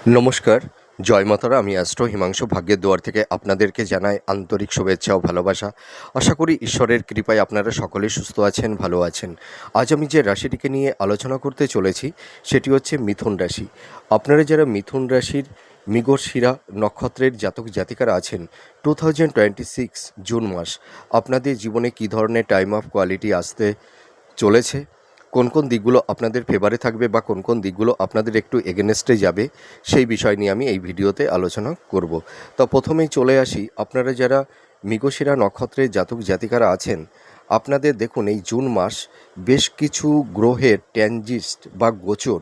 নমস্কার, জয় মাতারা। আমি অ্যাস্ট্রো হিমাংশু ভাগ্যের দুয়ার থেকে আপনাদেরকে জানাই আন্তরিক শুভেচ্ছা ও ভালোবাসা। আশা করি ঈশ্বরের কৃপায় আপনারা সকলে সুস্থ আছেন, ভালো আছেন। আজ আমি যে রাশিটিকে নিয়ে আলোচনা করতে চলেছি সেটি হচ্ছে মিথুন রাশি। আপনারা যারা মিথুন রাশির মৃগশিরা নক্ষত্রের জাতক জাতিকারা আছেন, 2026 জুন মাস আপনাদের জীবনে কী ধরনের টাইম অফ কোয়ালিটি আসতে চলেছে, কোন কোন দিকগুলো আপনাদের ফেভারে থাকবে বা কোন কোন দিকগুলো আপনাদের একটু এগেনস্টে যাবে, সেই বিষয় নিয়ে আমি এই ভিডিওতে আলোচনা করব। তো প্রথমেই চলে আসি, আপনারা যারা মৃগশিরা নক্ষত্রের জাতক জাতিকারা আছেন, আপনাদের দেখুন এই জুন মাস বেশ কিছু গ্রহের ট্রানজিট বা গোচর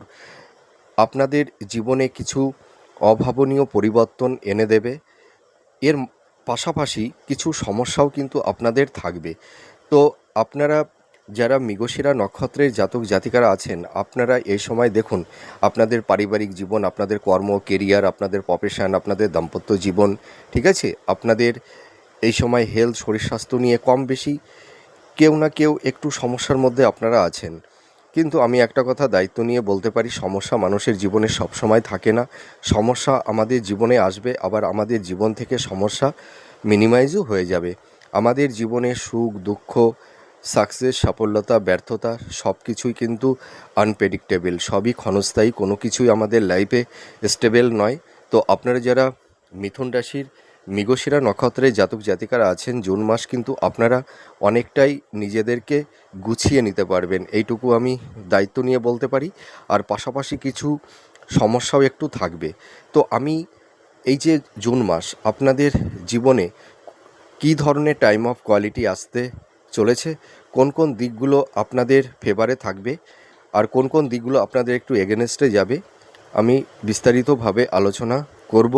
আপনাদের জীবনে কিছু অভাবনীয় পরিবর্তন এনে দেবে। এর পাশাপাশি কিছু সমস্যাও কিন্তু আপনাদের থাকবে। তো আপনারা যারা মৃগশিরা নক্ষত্রের জাতক জাতিকারা আছেন, আপনারা এই সময় দেখুন আপনাদের পারিবারিক জীবন, আপনাদের কর্ম, কেরিয়ার, আপনাদের প্রফেশন, আপনাদের দাম্পত্য জীবন, ঠিক আছে, আপনাদের এই সময় হেলথ, শরীর স্বাস্থ্য নিয়ে কম বেশি কেউ না কেউ একটু সমস্যার মধ্যে আপনারা আছেন। কিন্তু আমি একটা কথা দায়িত্ব নিয়ে বলতে পারি, সমস্যা মানুষের জীবনে সবসময় থাকে না। সমস্যা আমাদের জীবনে আসবে, আবার আমাদের জীবন থেকে সমস্যা মিনিমাইজও হয়ে যাবে। আমাদের জীবনে সুখ, দুঃখ, সাকসেস, সাফল্যতা, ব্যর্থতা সব কিছুই কিন্তু আনপ্রেডিক্টেবল, সবই ক্ষণস্থায়ী, কোনো কিছুই আমাদের লাইফে স্টেবল নয়। তো আপনারা যারা মিথুন রাশির মৃগশিরা নক্ষত্রের জাতক জাতিকারা আছেন, জুন মাস কিন্তু আপনারা অনেকটাই নিজেদেরকে গুছিয়ে নিতে পারবেন, এইটুকু আমি দায়িত্ব নিয়ে বলতে পারি। আর পাশাপাশি কিছু সমস্যাও একটু থাকবে। তো আমি এই যে জুন মাস আপনাদের জীবনে কী ধরনের টাইম অফ কোয়ালিটি আসতে চলেছে, কোন কোন দিকগুলো আপনাদের ফেভারে থাকবে আর কোন কোন দিকগুলো আপনাদের একটু এগেনস্টে যাবে, আমি বিস্তারিতভাবে আলোচনা করব।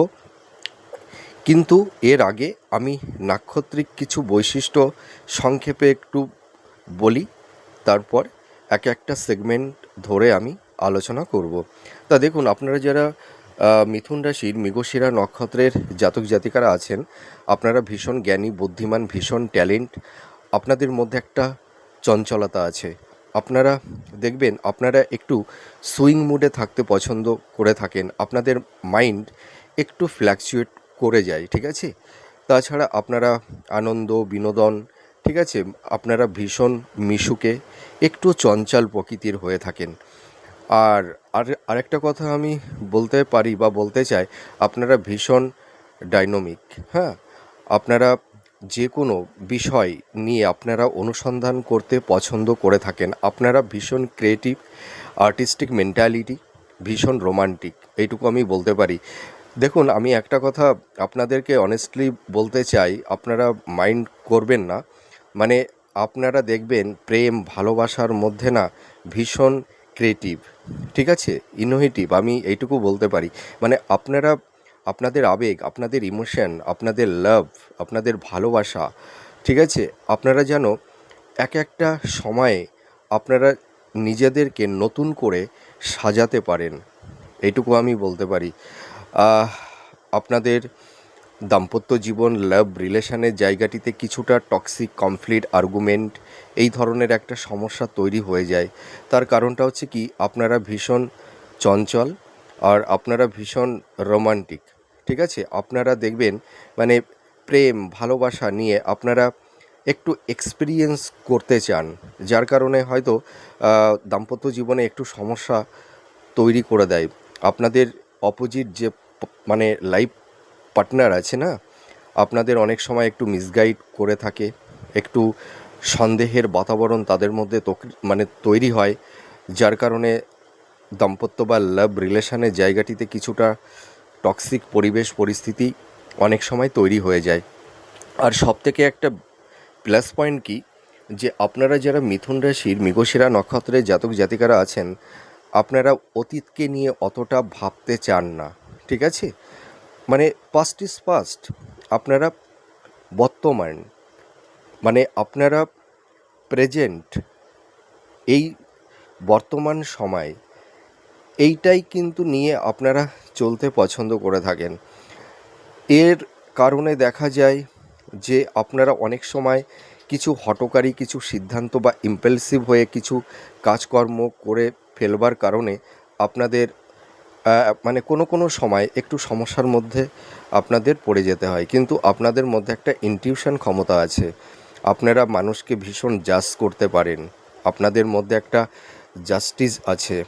কিন্তু এর আগে আমি নাক্ষত্রিক কিছু বৈশিষ্ট্য সংক্ষেপে একটু বলি, তারপর এক একটা সেগমেন্ট ধরে আমি আলোচনা করব। তা দেখুন, আপনারা যারা মিথুন রাশির মৃগশিরা নক্ষত্রের জাতক জাতিকারা আছেন, আপনারা ভীষণ জ্ঞানী, বুদ্ধিমান, ভীষণ ট্যালেন্ট, আপনাদের মধ্যে একটা চঞ্চলতা আছে। আপনারা দেখবেন আপনারা একটু সুইং মুডে থাকতে পছন্দ করে থাকেন, আপনাদের মাইন্ড একটু ফ্ল্যাকচুয়েট করে যায়, ঠিক আছে। তাছাড়া আপনারা আনন্দ, বিনোদন, ঠিক আছে, আপনারা ভীষণ মিশুকে, একটু চঞ্চল প্রকৃতির হয়ে থাকেন। আর আরেকটা কথা আমি বলতে পারি বা বলতে চাই, আপনারা ভীষণ ডাইনামিক, হ্যাঁ। আপনারা যে কোনো বিষয় নিয়ে আপনারা অনুসন্ধান করতে পছন্দ করে থাকেন। আপনারা ভীষণ ক্রিয়েটিভ, আর্টিস্টিক মেন্টালিটি, ভীষণ রোমান্টিক, এইটুকু আমি বলতে পারি। দেখুন, আমি একটা কথা আপনাদেরকে অনেস্টলি বলতে চাই, আপনারা মাইন্ড করবেন না। মানে আপনারা দেখবেন প্রেম ভালোবাসার মধ্যে না ভীষণ ক্রিয়েটিভ, ঠিক আছে, ইনোভেটিভ, আমি এইটুকু বলতে পারি। মানে আপনারা আপনাদের আবেগ, আপনাদের ইমোশন, আপনাদের লাভ, আপনাদের ভালোবাসা, ঠিক আছে, আপনারা যেন এক একটা সময়ে আপনারা নিজেদেরকে নতুন করে সাজাতে পারেন, এইটুকু আমি বলতে পারি। আপনাদের দাম্পত্য জীবন, লাভ রিলেশনের জায়গাটিতে কিছুটা টক্সিক, কনফ্লিক্ট, আর্গুমেন্ট, এই ধরনের একটা সমস্যা তৈরি হয়ে যায়। তার কারণটা হচ্ছে কি, আপনারা ভীষণ চঞ্চল আর আপনারা ভীষণ রোমান্টিক, ঠিক আছে। আপনারা দেখবেন মানে প্রেম ভালোবাসা নিয়ে আপনারা একটু এক্সপিরিয়েন্স করতে চান, যার কারণে হয়তো দাম্পত্য জীবনে একটু সমস্যা তৈরি করে দেয়। আপনাদের অপোজিট যে মানে লাইফ পার্টনার আছে না, আপনাদের অনেক সময় একটু মিসগাইড করে থাকে, একটু সন্দেহের বাতাবরণ তাদের মধ্যে তৈরি হয়, যার কারণে দাম্পত্য বা লাভ রিলেশনের জায়গাটিতে কিছুটা টক্সিক পরিবেশ পরিস্থিতি অনেক সময় তৈরি হয়ে যায়। আর সবথেকে একটা প্লাস পয়েন্ট কি, যে আপনারা যারা মিথুন রাশির মৃগশিরা নক্ষত্রের জাতক জাতিকারা আছেন, আপনারা অতীতকে নিয়ে অতটা ভাবতে চান না, ঠিক আছে। মানে পাস্ট ইজ পাস্ট, আপনারা বর্তমান, মানে আপনারা প্রেজেন্ট, এই বর্তমান সময়, এইটাই কিন্তু নিয়ে আপনারা চলতে পছন্দ করে থাকেন। এর কারণে দেখা যায় যে আপনারা অনেক সময় কিছু হঠকারী কিছু সিদ্ধান্ত বা ইম্পালসিভ হয়ে কিছু কাজকর্ম করে ফেলবার কারণে আপনাদের মানে কোনো সময় একটু সমস্যার মধ্যে আপনাদের পড়ে যেতে হয়, কিন্তু আপনাদের মধ্যে একটা ইনটিউশন ক্ষমতা আছে। আপনারা মানুষকে ভীষণ জাজ করতে পারেন। আপনাদের মধ্যে একটা জাস্টিস আছে।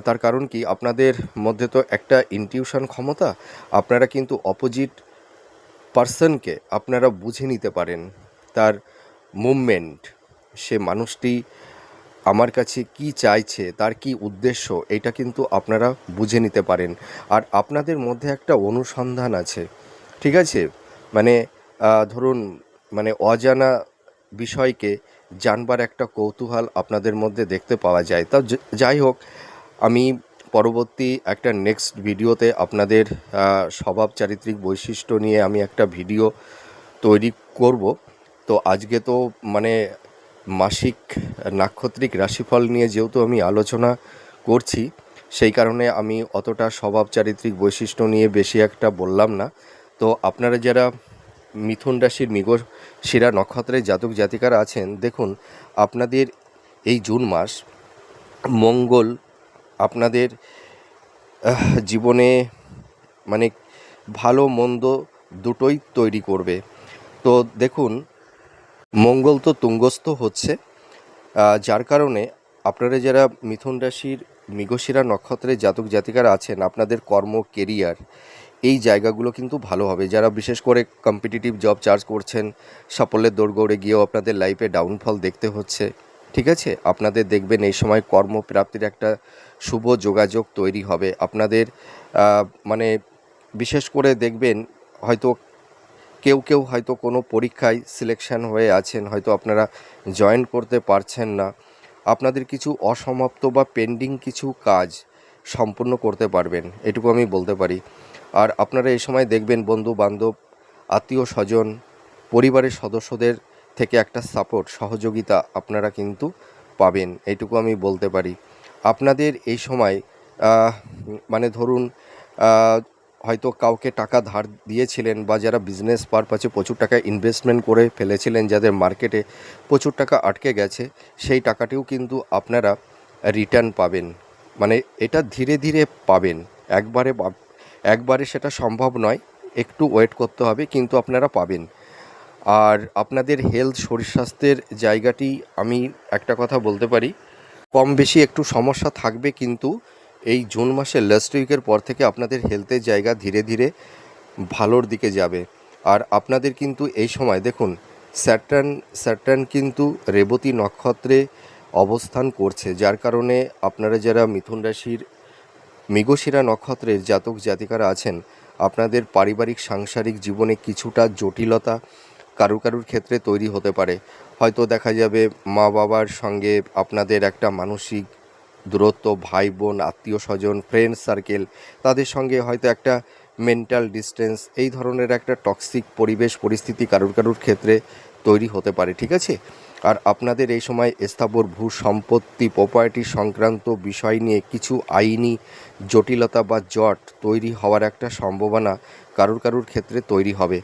তার কারণ কি, আপনাদের মধ্যে তো একটা ইনটিউশন ক্ষমতা। আপনারা কিন্তু অপোজিট পার্সনকে আপনারা বুঝে নিতে পারেন, তার মুভমেন্ট, সে মানুষটি আমার কাছে কি চাইছে, তার কি উদ্দেশ্য, এটা কিন্তু আপনারা বুঝে নিতে পারেন। আর আপনাদের মধ্যে একটা অনুসন্ধান আছে, ঠিক আছে? মানে ধরুন, মানে অজানা বিষয়কে জানবার একটা কৌতূহল আপনাদের মধ্যে দেখতে পাওয়া যায়। তা যাই হোক, আমি পরবর্তী একটা নেক্সট ভিডিওতে আপনাদের স্বভাব চারিত্রিক বৈশিষ্ট্য নিয়ে আমি একটা ভিডিও তৈরি করব। তো আজকে তো মানে মাসিক নাক্ষত্রিক রাশিফল নিয়ে যেহেতু আমি আলোচনা করছি, সেই কারণে আমি অতটা স্বভাব চারিত্রিক বৈশিষ্ট্য নিয়ে বেশি একটা বললাম না। তো আপনারা যারা মিথুন রাশির মৃগশিরা নক্ষত্রের জাতক জাতিকারা আছেন, দেখুন, আপনাদের এই জুন মাস মঙ্গল আপনাদের জীবনে মানে ভালো মন্দ দুটোই তৈরি করবে। তো দেখুন, মঙ্গল তো তুঙ্গস্থ হচ্ছে, যার কারণে আপনারা যারা মিথুন রাশির মৃগশিরা নক্ষত্রের জাতক জাতিকারা আছেন, আপনাদের কর্ম, কেরিয়ার, এই জায়গাগুলো কিন্তু ভালো হবে। যারা বিশেষ করে কম্পিটিটিভ জব চার্জ করছেন, সাফল্যের দোরগোড়ে গিয়েও আপনাদের লাইফে ডাউনফল দেখতে হচ্ছে, ঠিক আছে? আপনাদের দেখবেন এই সময় কর্মপ্রাপ্তির একটা শুভ যোগাযোগ তৈরি হবে। আপনাদের মানে বিশেষ করে দেখবেন, হয়তো কেউ হয়তো কোনো পরীক্ষায় সিলেকশন হয়ে আছেন, হয়তো আপনারা জয়েন করতে পারছেন না। আপনাদের কিছু অসমাপ্ত বা পেন্ডিং কিছু কাজ সম্পূর্ণ করতে পারবেন, এটুকু আমি বলতে পারি। আর আপনারা এই সময় দেখবেন বন্ধু বান্ধব, আত্মীয় স্বজন, পরিবারের সদস্যদের থেকে একটা সাপোর্ট, সহযোগিতা আপনারা কিন্তু পাবেন, এইটুকু আমি বলতে পারি। আপনাদের এই সময় মানে ধরুন, হয়তো কাউকে টাকা ধার দিয়েছিলেন, বা যারা বিজনেস পারপাসে প্রচুর টাকা ইনভেস্টমেন্ট করে ফেলেছিলেন, যাদের মার্কেটে প্রচুর টাকা আটকে গেছে, সেই টাকাটিও কিন্তু আপনারা রিটার্ন পাবেন। মানে এটা ধীরে ধীরে পাবেন, একবারে সেটা সম্ভব নয়, একটু ওয়েট করতে হবে, কিন্তু আপনারা পাবেন। আর আপনাদের হেলথ, শরীর স্বাস্থ্যের জায়গাটি আমি একটা কথা বলতে পারি, কম বেশি একটু সমস্যা থাকবে, কিন্তু এই জুন মাসের লাস্ট উইকের পর থেকে আপনাদের হেলথের জায়গা ধীরে ধীরে ভালোর দিকে যাবে। আর আপনাদের কিন্তু এই সময় দেখুন, স্যাটার্ন কিন্তু রেবতী নক্ষত্রে অবস্থান করছে, যার কারণে আপনারা যারা মিথুন রাশির মৃগশিরা নক্ষত্রের জাতক জাতিকারা আছেন, আপনাদের পারিবারিক সাংসারিক জীবনে কিছুটা জটিলতা কারুর ক্ষেত্রে তৈরি হতে পারে। হয়তো দেখা যাবে মা বাবার সঙ্গে আপনাদের একটা মানসিক দূরত্ব, ভাই বোন, আত্মীয় স্বজন, ফ্রেন্ড সার্কেল, তাদের সঙ্গে হয়তো একটা মেন্টাল ডিস্টেন্স, এই ধরনের একটা টক্সিক পরিবেশ পরিস্থিতি কারুর ক্ষেত্রে তৈরি হতে পারে, ঠিক আছে? আর আপনাদের এই সময় স্থাবর ভূ সম্পত্তি, প্রপার্টি সংক্রান্ত বিষয় নিয়ে কিছু আইনি জটিলতা বা জট তৈরি হওয়ার একটা সম্ভাবনা কারুর ক্ষেত্রে তৈরি হবে।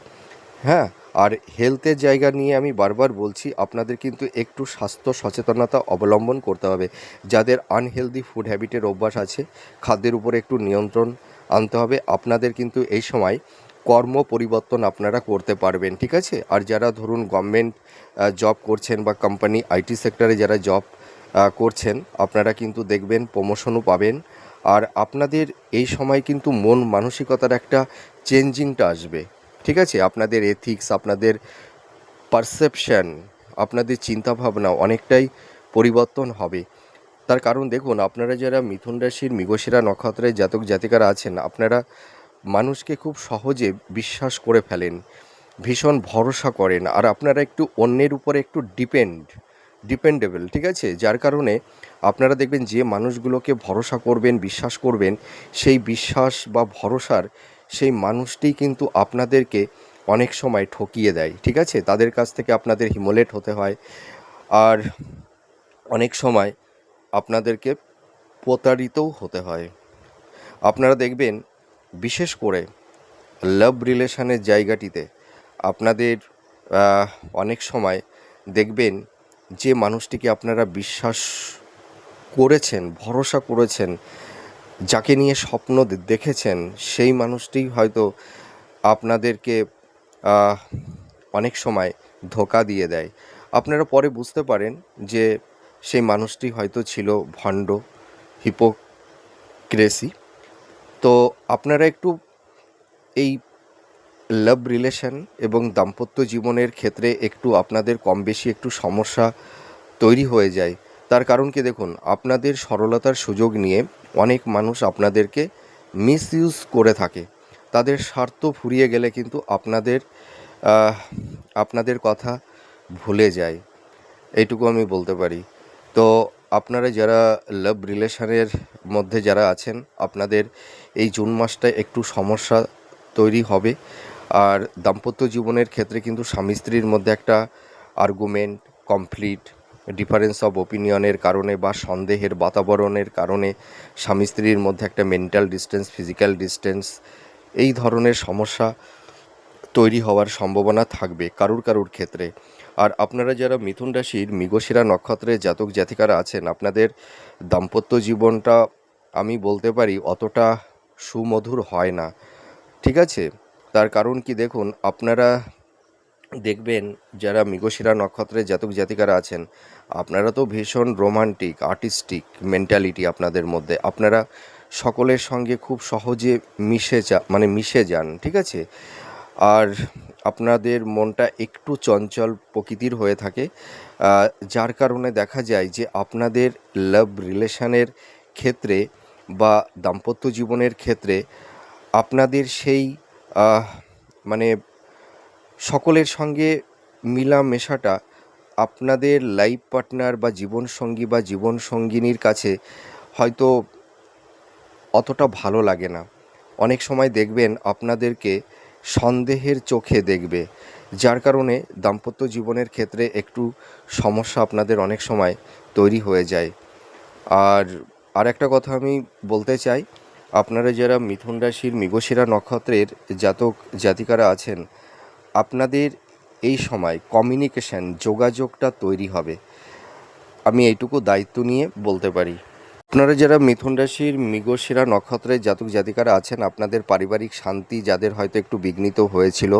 হ্যাঁ, আর হেলথের জায়গা নিয়ে আমি বারবার বলছি, আপনাদের কিন্তু একটু স্বাস্থ্য সচেতনতা অবলম্বন করতে হবে। যাদের আনহেলদি ফুড হ্যাবিটের অভ্যাস আছে, খাদ্যের উপরে একটু নিয়ন্ত্রণ আনতে হবে। আপনাদের কিন্তু এই সময় কর্ম পরিবর্তন আপনারা করতে পারবেন, ঠিক আছে? আর যারা ধরুন গভর্নমেন্ট জব করছেন, বা কোম্পানি আইটি সেক্টরে যারা জব করছেন, আপনারা কিন্তু দেখবেন প্রমোশনও পাবেন। আর আপনাদের এই সময় কিন্তু মন মানসিকতার একটা চেঞ্জিংটা আসবে, ঠিক আছে? আপনাদের এথিক্স, আপনাদের পারসেপশন, আপনাদের চিন্তাভাবনা অনেকটাই পরিবর্তন হবে। তার কারণ দেখুন, আপনারা যারা মিথুন রাশির মৃগশিরা নক্ষত্রের জাতক জাতিকারা আছেন, আপনারা মানুষকে খুব সহজে বিশ্বাস করে ফেলেন, ভীষণ ভরসা করেন, আর আপনারা একটু অন্যের উপরে একটু ডিপেন্ডেবল, ঠিক আছে? যার কারণে আপনারা দেখবেন যে মানুষগুলোকে ভরসা করবেন, বিশ্বাস করবেন, সেই বিশ্বাস বা ভরসার সেই মানুষটিই কিন্তু আপনাদেরকে অনেক সময় ঠকিয়ে দেয়, ঠিক আছে? তাদের কাছ থেকে আপনাদের হিমোলেট হতে হয়, আর অনেক সময় আপনাদেরকে প্রতারিতও হতে হয়। আপনারা দেখবেন বিশেষ করে লাভ রিলেশনের জায়গাটিতে আপনাদের অনেক সময় দেখবেন যে মানুষটিকে আপনারা বিশ্বাস করেছেন, ভরসা করেছেন, যাকে নিয়ে স্বপ্ন দেখেছেন সেই মানুষটি হয়তো আপনাদেরকে আহ, অনেক সময় ধোঁকা দিয়ে দেয়। আপনারা পরে বুঝতে পারেন যে সেই মানুষটি হয়তো ছিল ভণ্ড, হিপোক্রেসি। তো আপনারা একটু এই লাভ রিলেশন এবং দাম্পত্য জীবনের ক্ষেত্রে একটু আপনাদের কম বেশি একটু সমস্যা তৈরি হয়ে যায়। তার কারণ কি দেখুন, আপনাদের সরলতার সুযোগ নিয়ে অনেক মানুষ আপনাদেরকে মিসইউজ করে থাকে। তাদের স্বার্থ ফুরিয়ে গেলে কিন্তু আহ, আপনাদের কথা ভুলে যায়, এইটুকু আমি বলতে পারি। তো আপনারা যারা লাভ রিলেশনের মধ্যে যারা আছেন, আপনাদের এই জুন মাসটায় একটু সমস্যা তৈরি হবে। আর দাম্পত্য জীবনের ক্ষেত্রে কিন্তু স্বামী স্ত্রীর মধ্যে একটা আর্গুমেন্ট, কমপ্লিট, ডিফারেন্স অফ ওপিনিয়নের কারণে বা সন্দেহের বাতাবরণের কারণে স্বামী স্ত্রীর মধ্যে একটা মেন্টাল ডিস্টেন্স, ফিজিক্যাল ডিস্টেন্স, এই ধরনের সমস্যা তৈরি হওয়ার সম্ভাবনা থাকবে কারুর কারুর ক্ষেত্রে। আর আপনারা যারা মিথুন রাশির মৃগশিরা নক্ষত্রের জাতক জাতিকারা আছেন, আপনাদের দাম্পত্য জীবনটা আমি বলতে পারি অতটা সুমধুর হয় না, ঠিক আছে? তার কারণ কি দেখুন, আপনারা দেখবেন যারা মৃগশিরা নক্ষত্রের জাতক জাতিকারা আছেন, আপনারা তো ভীষণ রোমান্টিক, আর্টিস্টিক মেন্টালিটি আপনাদের মধ্যে। আপনারা সকলের সঙ্গে খুব সহজে মিশে যান, ঠিক আছে? আর আপনাদের মনটা একটু চঞ্চল প্রকৃতির হয়ে থাকে, যার কারণে দেখা যায় যে আপনাদের লাভ রিলেশনের ক্ষেত্রে বা দাম্পত্য জীবনের ক্ষেত্রে আপনাদের সেই আহ, মানে সকলের সঙ্গে মিলামেশাটা আপনাদের লাইফ পার্টনার বা জীবনসঙ্গী বা জীবনসঙ্গিনীর কাছে হয়তো অতটা ভালো লাগে না। অনেক সময় দেখবেন আপনাদেরকে সন্দেহের চোখে দেখবে, যার কারণে দাম্পত্য জীবনের ক্ষেত্রে একটু সমস্যা আপনাদের অনেক সময় তৈরি হয়ে যায়। আর আরেকটা কথা আমি বলতে চাই, আপনারা যারা মিথুন রাশির মৃগশিরা নক্ষত্রের জাতক জাতিকারা আছেন, আপনাদের এই সময় কমিউনিকেশন, যোগাযোগটা তৈরি হবে, আমি এইটুকু দায়িত্ব নিয়ে বলতে পারি। আপনারা যারা মিথুন রাশির মৃগশিরা নক্ষত্রের জাতক জাতিকারা আছেন, আপনাদের পারিবারিক শান্তি যাদের হয়তো একটু বিঘ্নিত হয়েছিল,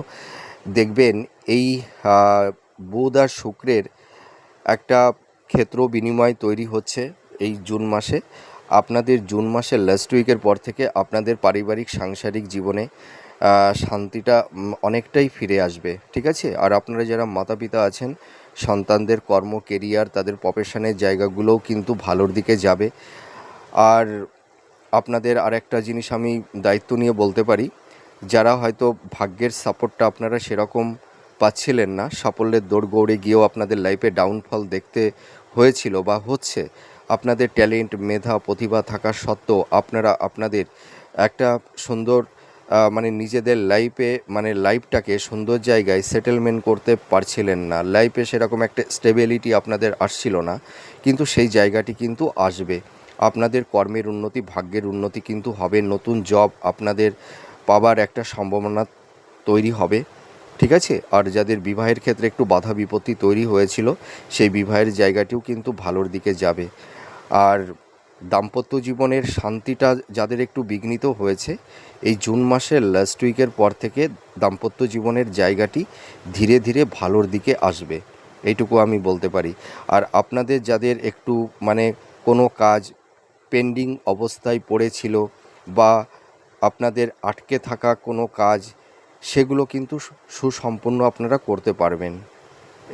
দেখবেন এই বুধ আর শুক্রের একটা ক্ষেত্র বিনিময় তৈরি হচ্ছে এই জুন মাসে। আপনাদের জুন মাসের লাস্ট উইকের পর থেকে আপনাদের পারিবারিক সাংসারিক জীবনে শান্তিটা অনেকটাই ফিরে আসবে, ঠিক আছে? আর আপনারা যারা মাতা পিতা আছেন, সন্তানদের কর্ম, কেরিয়ার, তাদের প্রফেশনের জায়গাগুলোও কিন্তু ভালোর দিকে যাবে। আর আপনাদের আরেকটা জিনিস আমি দায়িত্ব নিয়ে বলতে পারি, যারা হয়তো ভাগ্যের সাপোর্টটা আপনারা সেরকম পাচ্ছিলেন না, সাফল্যের দৌড়গৌড়ে গিয়েও আপনাদের লাইফে ডাউনফল দেখতে হয়েছিল বা হচ্ছে, আপনাদের ট্যালেন্ট, মেধা, প্রতিভা থাকা সত্ত্বেও আপনারা আপনাদের একটা সুন্দর নিজেদের লাইফটাকে সুন্দর জায়গায় সেটেলমেন্ট করতে পারছিলেন না। লাইফে সেরকম একটা স্টেবিলিটি আপনাদের আসছিল না, কিন্তু সেই জায়গাটি কিন্তু আসবে। আপনাদের কর্মের উন্নতি, ভাগ্যের উন্নতি কিন্তু হবে। নতুন জব আপনাদের পাবার একটা সম্ভাবনা তৈরি হবে, ঠিক আছে? আর যাদের বিবাহের ক্ষেত্রে একটু বাধা বিপত্তি তৈরি হয়েছিল, সেই বিবাহের জায়গাটিও কিন্তু ভালোর দিকে যাবে। আর দাম্পত্য জীবনের শান্তিটা যাদের একটু বিঘ্নিত হয়েছে, এই জুন মাসের লাস্ট উইকের পর থেকে দাম্পত্য জীবনের জায়গাটি ধীরে ধীরে ভালোর দিকে আসবে, এইটুকু আমি বলতে পারি। আর আপনাদের যাদের একটু কোনো কাজ পেন্ডিং অবস্থায় পড়েছিল বা আপনাদের আটকে থাকা কোনো কাজ, সেগুলো কিন্তু সুসম্পন্ন আপনারা করতে পারবেন,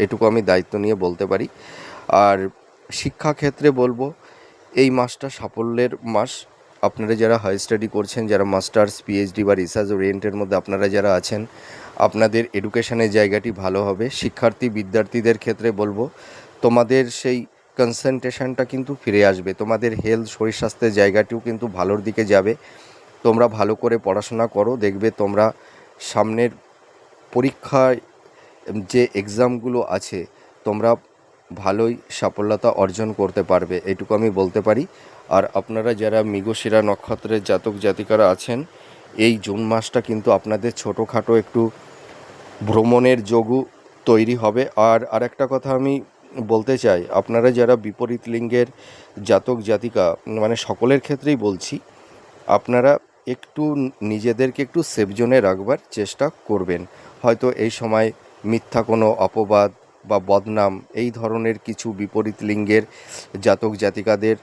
এটুকু আমি দায়িত্ব নিয়ে বলতে পারি। আর শিক্ষাক্ষেত্রে বলবো, এই মাসটা সাফল্যের মাস। আপনারা যারা হাই স্টাডি করছেন, যারা মাস্টার্স, পিএইচডি বা রিসার্চ ওরিয়েন্টের মধ্যে আপনারা যারা আছেন, আপনাদের এডুকেশনের জায়গাটি ভালো হবে। শিক্ষার্থী বিদ্যার্থীদের ক্ষেত্রে বলবো, তোমাদের সেই কনসেন্ট্রেশনটা কিন্তু ফিরে আসবে। তোমাদের হেলথ, শরীর স্বাস্থ্যের জায়গাটিও কিন্তু ভালোর দিকে যাবে। তোমরা ভালো করে পড়াশোনা করো, দেখবে তোমরা সামনের পরীক্ষায় যে এক্সামগুলো আছে, তোমরা ভালোই সাফল্যতা অর্জন করতে পারবে, এটুকু আমি বলতে পারি। আর আপনারা যারা মৃগশিরা নক্ষত্রের জাতক জাতিকারা আছেন, এই জুন মাসটা কিন্তু আপনাদের ছোটোখাটো একটু ভ্রমণের যোগও তৈরি হবে। আর আরেকটা কথা আমি বলতে চাই, আপনারা যারা বিপরীত লিঙ্গের জাতক জাতিকা, সকলের ক্ষেত্রেই বলছি, আপনারা একটু নিজেদেরকে একটু সেফ জোনে রাখবার চেষ্টা করবেন। হয়তো এই সময় মিথ্যা কোনো অপবাদ বা বদনাম এই ধরনের কিছু বিপরীত লিঙ্গের জাতক জাতিকাদের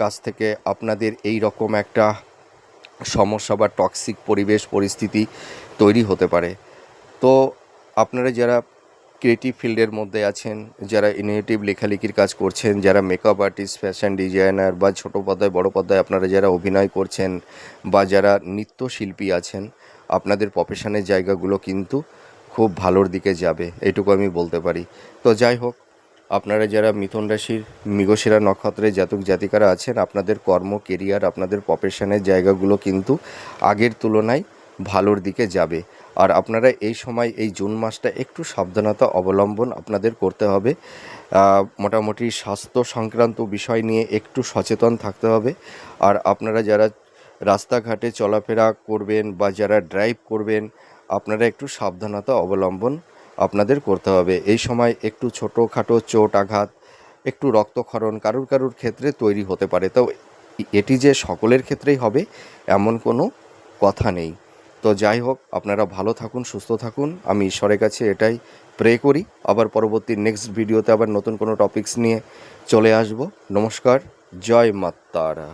কাছ থেকে আপনাদের এই রকম একটা সমস্যা বা টক্সিক পরিবেশ পরিস্থিতি তৈরি হতে পারে। তো আপনারা যারা ক্রিয়েটিভ ফিল্ডের মধ্যে আছেন, যারা ইনোভেটিভ লেখালেখির কাজ করছেন, যারা মেকআপ আর্টিস্ট, ফ্যাশন ডিজাইনার বা ছোটো পর্দায় বড় পর্দায় আপনারা যারা অভিনয় করছেন বা যারা নৃত্যশিল্পী আছেন, আপনাদের প্রফেশনের জায়গাগুলো কিন্তু খুব ভালোর দিকে যাবে, এইটুকু আমি বলতে পারি। তো যাই হোক, আপনারা যারা মিথুন রাশির মৃগশিরা নক্ষত্রের জাতক জাতিকারা আছেন, আপনাদের কর্ম কেরিয়ার আপনাদের প্রফেশনের জায়গাগুলো কিন্তু আগের তুলনায় ভালোর দিকে যাবে। আর আপনারা এই সময় এই জুন মাসটা একটু সাবধানতা অবলম্বন আপনাদের করতে হবে। মোটামুটি স্বাস্থ্য সংক্রান্ত বিষয় নিয়ে একটু সচেতন থাকতে হবে। আর আপনারা যারা রাস্তাঘাটে চলাফেরা করবেন বা যারা ড্রাইভ করবেন, আপনারা একটু সাবধানতা অবলম্বন আপনাদের করতে হবে। এই সময় একটু ছোটোখাটো চোট আঘাত, একটু রক্তক্ষরণ কারুর কারুর ক্ষেত্রে তৈরি হতে পারে। তো এটি যে সকলের ক্ষেত্রেই হবে এমন কোনো কথা নেই। তো যাই হোক, আপনারা ভালো থাকুন, সুস্থ থাকুন, আমি ঈশ্বরের কাছে এটাই প্রে করি। আবার পরবর্তী নেক্সট ভিডিওতে আবার নতুন কোনো টপিকস নিয়ে চলে আসব। নমস্কার, জয় মা তারা।